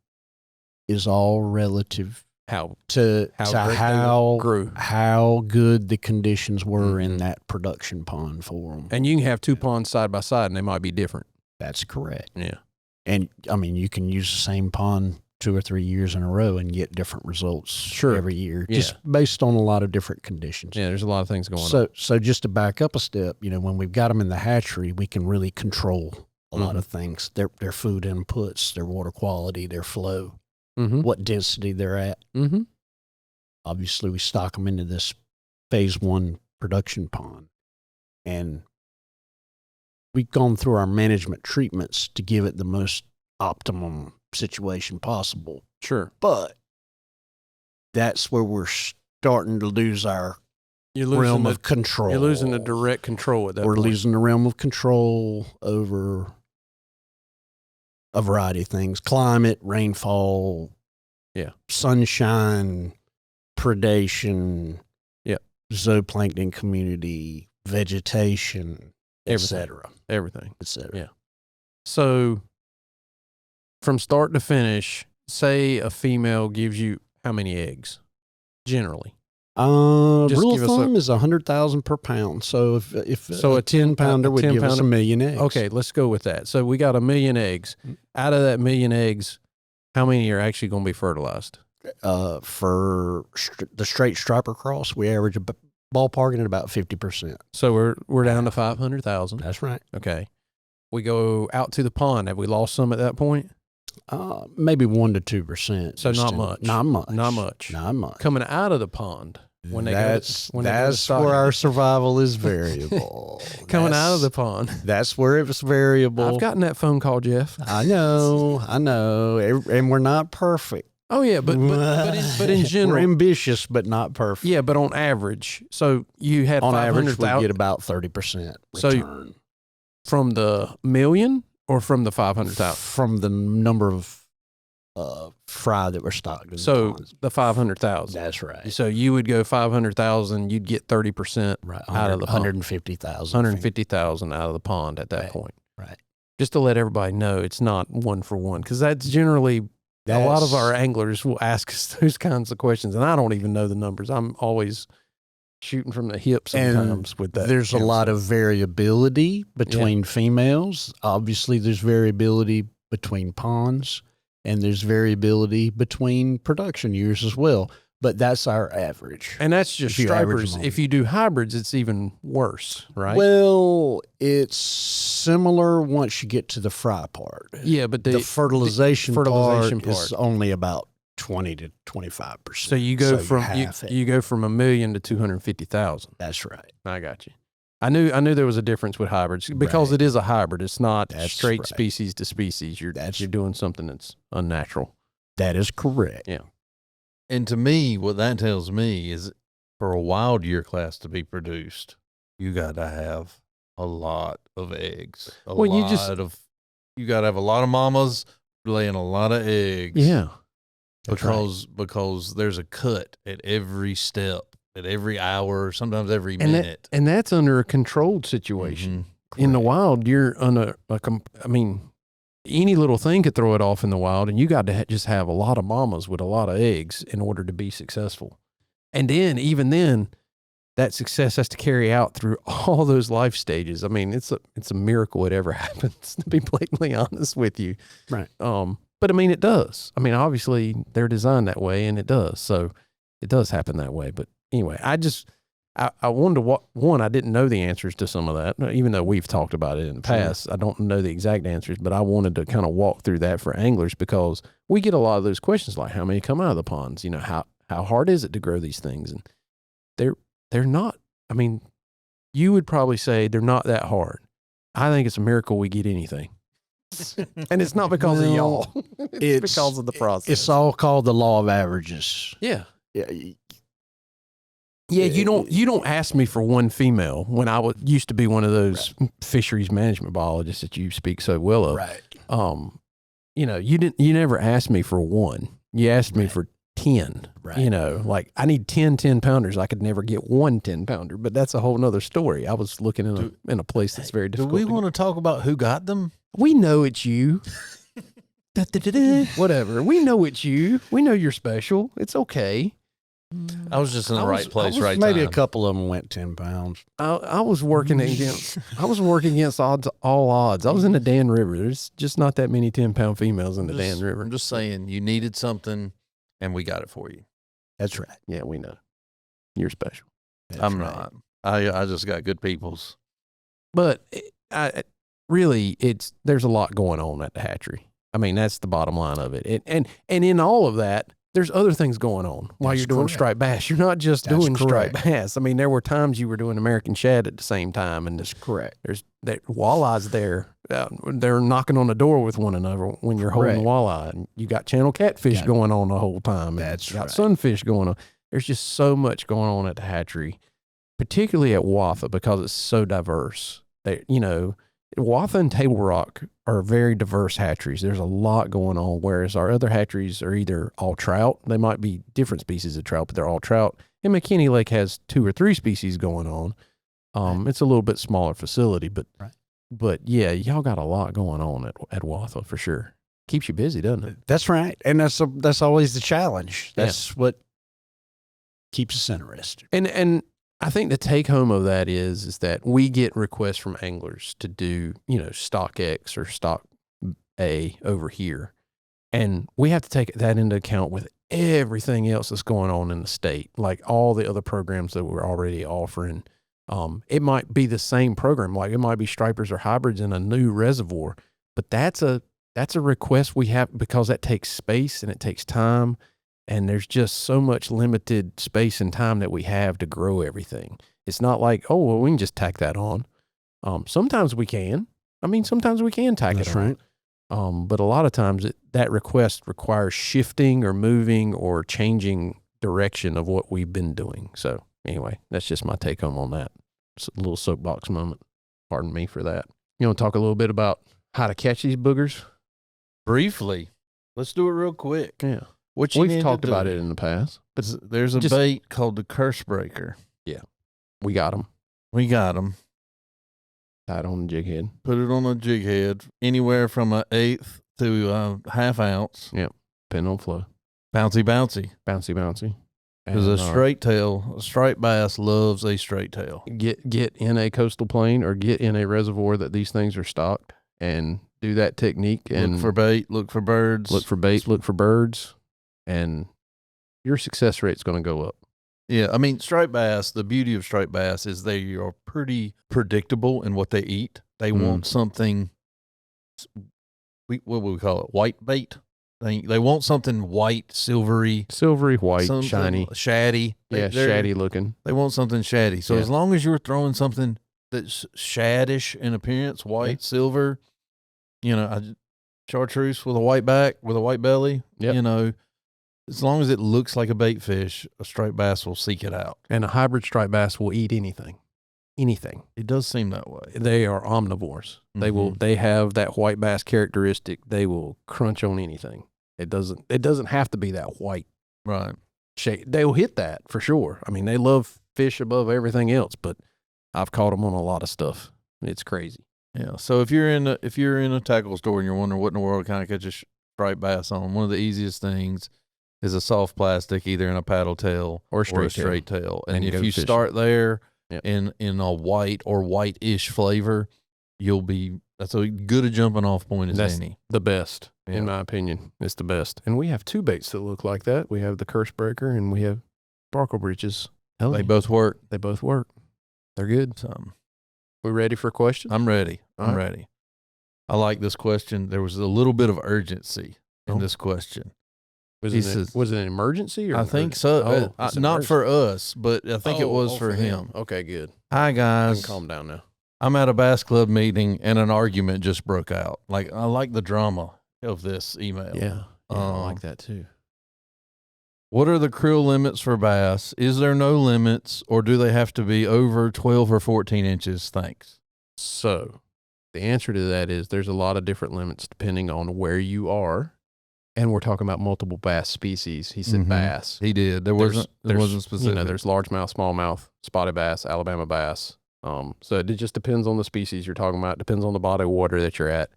is all relative How to great they how grew. how good the conditions were in that production pond for them. And you can have two ponds side by side and they might be different. That's correct. Yeah. And I mean, you can use the same pond 2 or 3 years in a row and get different results every year, just based on a lot of different conditions. Yeah, there's a lot of things going on. So just to back up a step, when we've got them in the hatchery, we can really control a lot of things: their food inputs, their water quality, their flow, what density they're at. Obviously, we stock them into this phase 1 production pond, and we've gone through our management treatments to give it the most optimum situation possible. Sure. But that's where we're starting to lose our You're realm of control. You're losing the direct control at that We're point. losing the realm of control over a variety of things: climate, rainfall, sunshine, predation, zooplankton community, vegetation, etc. Everything. etc. Yeah. So from start to finish, say a female gives you how many eggs generally? Just Rule give of us thumb is 100,000 per pound. So if So a 10 pounder would give us 1 million eggs. Okay, let's go with that. So we got 1 million eggs. Out of that 1 million eggs, how many are actually going to be fertilized? For the straight striper cross, we average ballparking at about 50%. So we're down to 500,000. That's right. Okay. We go out to the pond. Have we lost some at that point? Maybe 1 to 2%. So not much. Not much. Not much. Not much. Coming out of the pond. When that's they go to stock. where our survival is variable. Coming out of the pond. That's where it was variable. I've gotten that phone call, Jeff. I know. And we're not perfect. Oh yeah, but in general, we're ambitious, but not perfect. Yeah, but on average, so you had on average, we 500,000 get about 30% return. From the million or from the 500,000? From the number of fry that were stocked in the ponds. The 500,000. That's right. So you would go 500,000, you'd get 30% out of the 150,000. 150,000 out of the pond at that point. Right. Just to let everybody know, it's not 1 for 1, because that's generally a lot of our anglers will ask us those kinds of questions, and I don't even know the numbers. I'm always shooting from the hip sometimes with that. There's a lot of variability between females. Obviously, there's variability between ponds, and there's variability between production years as well. But that's our average. And that's just stripers. If you do hybrids, it's even worse, right? Well, it's similar once you get to the fry part. Yeah, but the fertilization part is only about 20 to 25%. So you go you go from 1 million to 250,000. That's right. I got you. I knew there was a difference with hybrids because it is a hybrid. It's not straight species to species. You're doing something that's unnatural. That is correct. Yeah. And to me, what that tells me is for a wild year class to be produced, you got to have a lot of eggs. You got to have a lot of mamas laying a lot of eggs. Yeah. because there's a cut at every step, at every hour, sometimes every and minute. and that's under a controlled situation. In the wild, you're on any little thing could throw it off in the wild, and you got to just have a lot of mamas with a lot of eggs in order to be successful. And then, even then, that success has to carry out through all those life stages. I mean, it's a miracle it ever happens, to be blatantly honest with you. Right. But I mean, it does. I mean, obviously they're designed that way, and it does. So it does happen that way. But anyway, I wonder one, I didn't know the answers to some of that, even though we've talked about it in the past. I don't know the exact answers, but I wanted to kind of walk through that for anglers, because we get a lot of those questions like, how many come out of the ponds? You know, how hard is it to grow these things? And they're not, I mean, you would probably say they're not that hard. I think it's a miracle we get anything. And it's not because of y'all. It's because of the process. It's all called the law of averages. Yeah. Yeah. Yeah, you don't ask me for one female when I used to be one of those fisheries management biologists that you speak so well of. Right. You know, you never asked me for one. You asked me for 10. Right. You know, like I need 10 10-pounders. I could never get one 10-pounder, but that's a whole nother story. I was looking in a place that's very difficult. Do we want to talk about who got them? We know it's you. Whatever. We know it's you. We know you're special. It's okay. I was just in the right place, right maybe time. a couple of them went 10 pounds. I was working against all odds. I was in the Dan River. There's just not that many 10-pound females in the Dan River. I'm just saying, you needed something, and we got it for you. That's right. Yeah, we know. You're special. I'm not. I just got good peoples. But there's a lot going on at the hatchery. I mean, that's the bottom line of it. And in all of that, there's other things going on while you're doing striped bass. You're not just doing striped bass. I mean, there were times you were doing American shad at the same time, and that's correct. There's walleyes there. They're knocking on the door with one another when you're holding walleye, and you got channel catfish going on the whole time. That's got sunfish going on. There's just so much going on at the hatchery, particularly at Watha, because it's so diverse. Watha and Table Rock are very diverse hatcheries. There's a lot going on, whereas our other hatcheries are either all trout. They might be different species of trout, but they're all trout. And McKinney Lake has 2 or 3 species going on. It's a little bit smaller facility, but yeah, y'all got a lot going on at Watha for sure. Keeps you busy, doesn't it? That's right. And that's always the challenge. That's what keeps us interested. And I think the take home of that is that we get requests from anglers to do, stock X or stock A over here. And we have to take that into account with everything else that's going on in the state, like all the other programs that we're already offering. It might be the same program, like it might be stripers or hybrids in a new reservoir, but that's a request we have because that takes space and it takes time. And there's just so much limited space and time that we have to grow everything. It's not like, oh, well, we can just tack that on. Sometimes we can. Sometimes we can tack it on. That's right. But a lot of times that request requires shifting or moving or changing direction of what we've been doing. So anyway, that's just my take home on that. It's a little soapbox moment. Pardon me for that. You want to talk a little bit about how to catch these boogers? Briefly. Let's do it real quick. Yeah. We've talked about it in the past. But there's a bait called the curse breaker. Yeah. We got them. Tied on the jig head. Put it on a jig head, anywhere from 1/8 to a 1/2 ounce. Yep. Depending on flow. Bouncy. Bouncy. Because a straight tail, a striped bass loves a straight tail. Get in a coastal plain or get in a reservoir that these things are stocked and do that technique. And look for bait, look for birds. Look for bait, look for birds. And your success rate's going to go up. Yeah, striped bass, the beauty of striped bass is they are pretty predictable in what they eat. They want something, what would we call it, white bait? They want something white, silvery, white, shiny. Shaddy. Shaddy looking. They want something shaddy. So as long as you're throwing something that's shaddish in appearance, white, silver, chartreuse with a white back, with a white belly, as long as it looks like a bait fish, a striped bass will seek it out. And a hybrid striped bass will eat anything. It does seem that way. They are omnivores. They have that white bass characteristic. They will crunch on anything. It doesn't have to be that white Right. shade. They'll hit that for sure. I mean, they love fish above everything else, but I've caught them on a lot of stuff. It's crazy. Yeah. So if you're in a tackle store and you're wondering what in the world kind of catch a striped bass on, one of the easiest things is a soft plastic, either in a paddle tail Or a straight tail. And And if go you fishing. start there Yep. in a white or white-ish flavor, that's a good a jumping off point as That's any. the best, Yeah. in my opinion. It's the best. And we have two baits that look like that. We have the curse breaker and we have sparkle breeches. They both work. They both work. They're good. So We ready for questions? I'm ready. All I'm right. ready. I like this question. There was a little bit of urgency in Oh. this question. Was He it says- was it an emergency? Or I think so. it's Not emergency. for us, but I think it was Oh, for him. Okay, good. Hi, I can guys. calm down now. I'm at a bass club meeting and an argument just broke out. Like, I like the drama of this email. Yeah, I Um, like that too. What are the creel limits for bass? Is there no limits, or do they have to be over 12 or 14 inches? Thanks. So the answer to that is there's a lot of different limits depending on where you are. And we're talking about multiple bass species. He said Mhm. bass. He did. There There's- wasn't specific. You know, there's largemouth, smallmouth, spotted bass, Alabama bass. So it just depends on the species you're talking about. Depends on the body of water that you're at.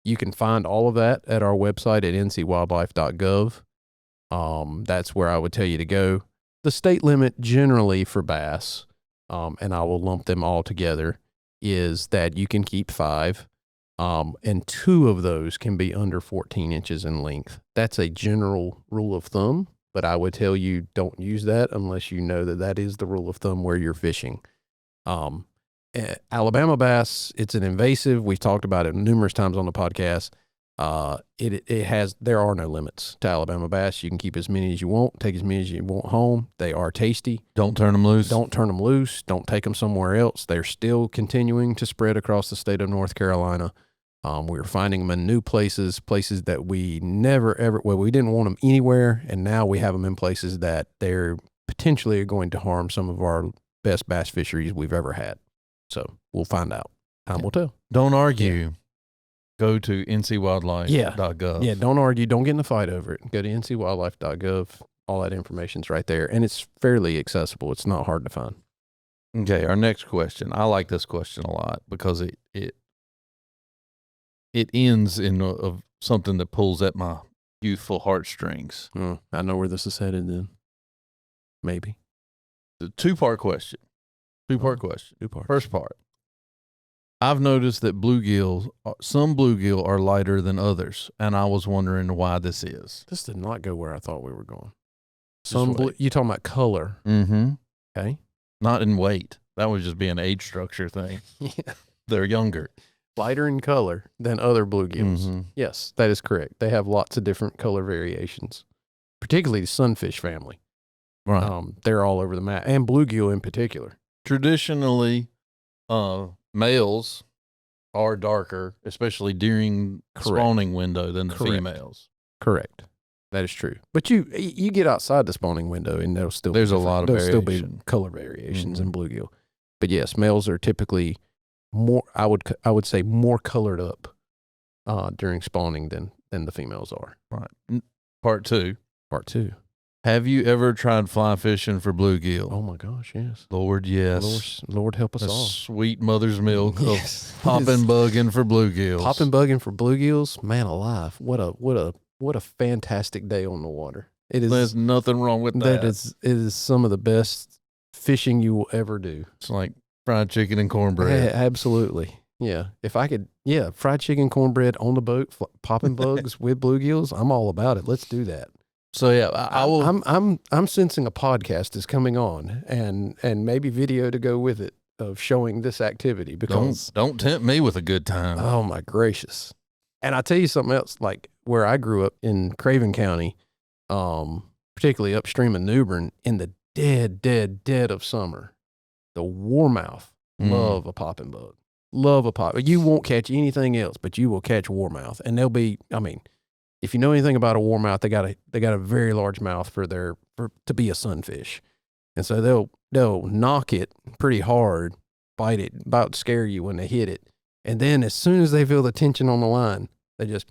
You can find all of that at our website at ncwildlife.gov. That's where I would tell you to go. The state limit generally for bass, and I will lump them all together, is that you can keep 5. And 2 of those can be under 14 inches in length. That's a general rule of thumb, but I would tell you don't use that unless you know that that is the rule of thumb where you're fishing. Alabama bass, it's an invasive. We've talked about it numerous times on the podcast. There are no limits to Alabama bass. You can keep as many as you want, take as many as you want home. They are tasty. Don't turn them loose. Don't turn them loose. Don't take them somewhere else. They're still continuing to spread across the state of North Carolina. We're finding them in new places that we never ever, well, we didn't want them anywhere. And now we have them in places that they're potentially going to harm some of our best bass fisheries we've ever had. So we'll find out. Time will tell. Don't argue. Go to ncwildlife.gov. Yeah, don't argue. Don't get in a fight over it. Go to ncwildlife.gov. All that information's right there. And it's fairly accessible. It's not hard to find. Okay, our next question. I like this question a lot because it ends in of something that pulls at my youthful heartstrings. I know where this is headed then. Maybe. The two-part question. Two-part question. 2 parts. First part. I've noticed that some bluegill are lighter than others, and I was wondering why this is. This did not go where I thought we were going. Just wait. You talking about color. Mm-hmm. Okay. Not in weight. That would just be an age structure thing. Yeah. They're younger. Lighter in color than other bluegills. Mhm. Yes, that is correct. They have lots of different color variations, particularly the sunfish family. Right. They're all over the map, and bluegill in particular. Traditionally, males are darker, especially during Correct. spawning window, than the Correct. females. Correct. That is true. But you get outside the spawning window, and there'll still There's be a lot of there'll still be variation. color variations in bluegill. But yes, males are typically more. I would say more colored up during spawning than the females are. Right. Part 2. Part 2. Have you ever tried fly fishing for bluegill? Oh my gosh, yes. Lord, yes. Lord help us The all. sweet mother's milk Yes. of popping bugging for bluegills. Popping bugging for bluegills, man alive! What a fantastic day on the water. It is. There's nothing wrong with that. It is some of the best fishing you will ever do. It's like fried chicken and cornbread. Yeah, absolutely. Yeah, if I could, fried chicken, cornbread on the boat, popping bugs with bluegills. I'm all about it. Let's do that. So yeah, I will. I'm sensing a podcast is coming on, and maybe video to go with it of showing this activity because Don't tempt me with a good time. oh my gracious. And I tell you something else, like where I grew up in Craven County, particularly upstream of New Bern, in the dead of summer, the warmouth love a popping bug. Love a pop. You won't catch anything else, but you will catch warmouth, and they'll be. I mean, if you know anything about a warmouth, they got a very large mouth to be a sunfish, and so they'll knock it pretty hard, bite it, about to scare you when they hit it, and then as soon as they feel the tension on the line, they just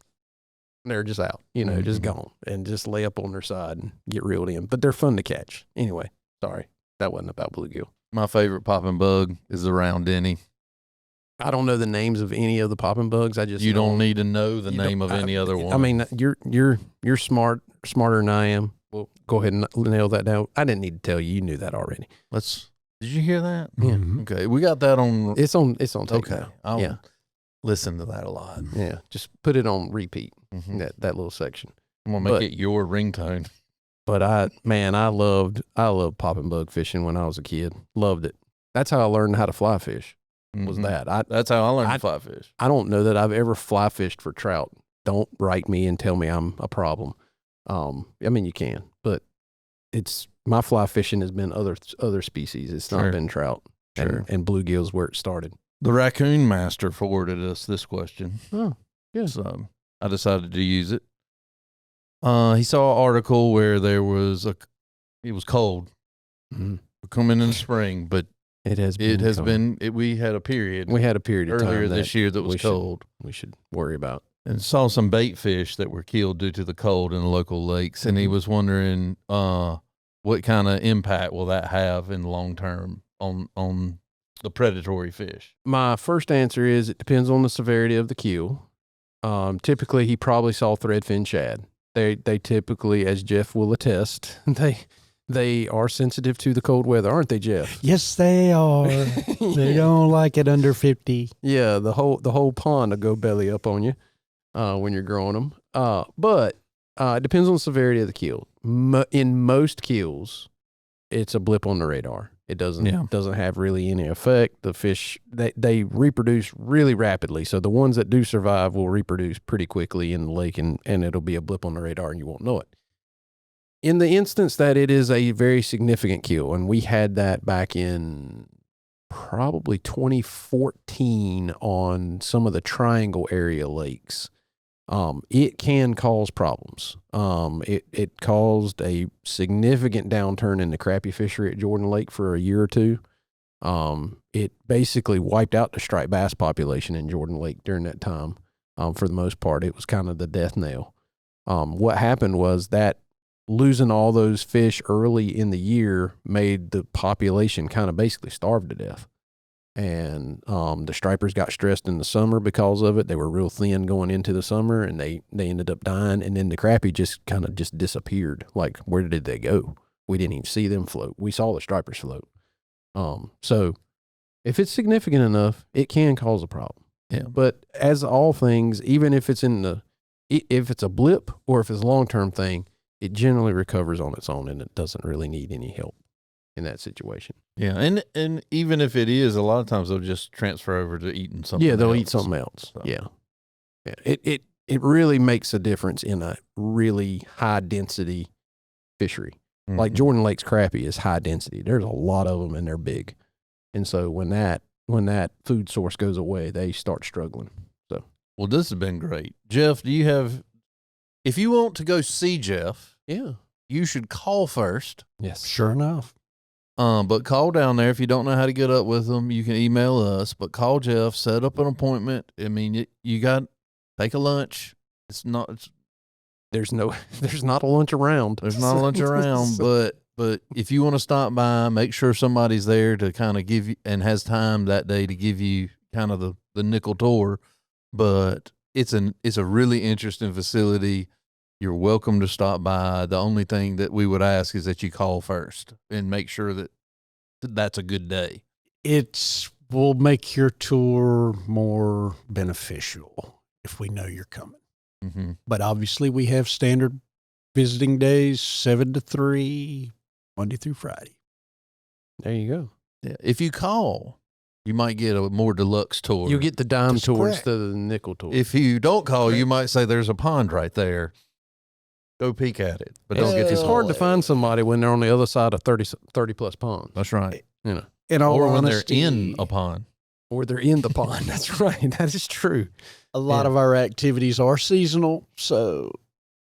They're just out, just gone, and just lay up on their side and get reeled in. But they're fun to catch. Anyway, sorry, that wasn't about bluegill. My favorite popping bug is the round denny. I don't know the names of any of the popping bugs. You don't need to know the name of any other one. I mean, you're smarter than I am. Well, go ahead and nail that down. I didn't need to tell you. You knew that already. Did you hear that? Yeah. Okay, we got that on. It's on tape Okay, now. Yeah. Listen to that a lot. Yeah, just put it on repeat. That little section. I'm gonna make it your ringtone. But I loved popping bug fishing when I was a kid. Loved it. That's how I learned how to fly fish. Was that That's how I learned to fly fish. I don't know that I've ever fly fished for trout. Don't write me and tell me I'm a problem. I mean you can, but it's my fly fishing has been other species. It's not been trout. Sure. And bluegill's where it started. The Raccoon Master forwarded us this question. Oh, yeah. So I decided to use it. He saw an article where it was cold. Mm-hmm. We're coming in the spring, but we had a period. We had a period of time earlier this year that was cold. We should worry about. And saw some bait fish that were killed due to the cold in the local lakes. And he was wondering, what kind of impact will that have in the long term on the predatory fish? My first answer is it depends on the severity of the kill. Typically, he probably saw threadfin shad. They typically, as Jeff will attest, they are sensitive to the cold weather, aren't they, Jeff? Yes, they are. They don't like it under 50. Yeah, the whole pond will go belly up on you when you're growing them. But it depends on the severity of the kill. In most kills, it's a blip on the radar. It doesn't have really any effect. The fish, they reproduce really rapidly. So the ones that do survive will reproduce pretty quickly in the lake, and it'll be a blip on the radar and you won't know it. In the instance that it is a very significant kill, and we had that back in probably 2014 on some of the Triangle area lakes, it can cause problems. It caused a significant downturn in the crappie fishery at Jordan Lake for a year or two. It basically wiped out the striped bass population in Jordan Lake during that time. For the most part, it was kind of the death knell. What happened was that losing all those fish early in the year made the population kind of basically starve to death. And the stripers got stressed in the summer because of it. They were real thin going into the summer, and they ended up dying. And then the crappie just kind of just disappeared. Like, where did they go? We didn't even see them float. We saw the stripers float. So if it's significant enough, it can cause a problem. Yeah. But as all things, even if it's if it's a blip or if it's a long-term thing, it generally recovers on its own, and it doesn't really need any help in that situation. Yeah, and even if it is, a lot of times they'll just transfer over to eating something. Yeah, they'll else. eat something else. So. Yeah. It really makes a difference in a really high density fishery. Mm-hmm. Like Jordan Lake's crappie is high density. There's a lot of them, and they're big. And so when that food source goes away, they start struggling. So, well, this has been great, Jeff. If you want to go see Jeff, you should call first. Yes, sure enough. But call down there. If you don't know how to get up with them, you can email us, but call Jeff, set up an appointment. I mean, take a lunch. There's not a lunch around. There's not a lunch around, but if you want to stop by, make sure somebody's there to kind of give you, and has time that day to give you kind of the nickel tour. But it's a really interesting facility. You're welcome to stop by. The only thing that we would ask is that you call first and make sure that that's a good day. It will make your tour more beneficial if we know you're coming. Mm-hmm. But obviously we have standard visiting days, 7 to 3, Monday through Friday. There you go. Yeah. If you call, you might get a more deluxe tour. You get the dime That's tour correct. instead of the nickel tour. If you don't call, you might say there's a pond right there. Go peek at it, but don't get It's too hard to find somebody when they're on the other side of 30 plus ponds. That's right. In all or when honesty, they're in a pond. Or they're in the pond. That's right. That is true. A lot of our activities are seasonal. So,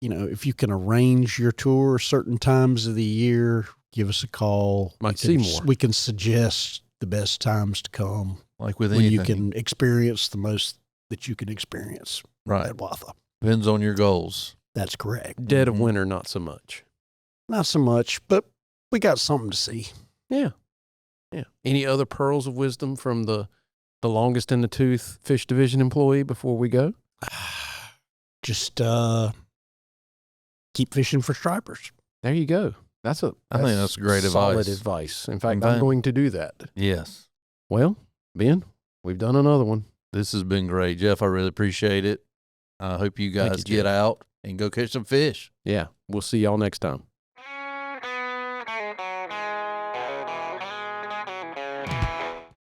if you can arrange your tour certain times of the year, give us a call. Might see more. We can suggest the best times to come. Like with when anything. you can experience the most that you can experience right at Watha. Depends on your goals. That's correct. Dead of Mhm. winter, not so much. Not so much, but we got something to see. Yeah. Yeah. Any other pearls of wisdom from the longest in the tooth fish division employee before we go? Just keep fishing for stripers. There you go. I think that's great solid advice. In fact, Okay. I'm going to do that. Yes. Well, Ben, we've done another one. This has been great, Jeff. I really appreciate it. I hope you Thank guys you, get Jeff. out and go catch some fish. Yeah. We'll see y'all next time.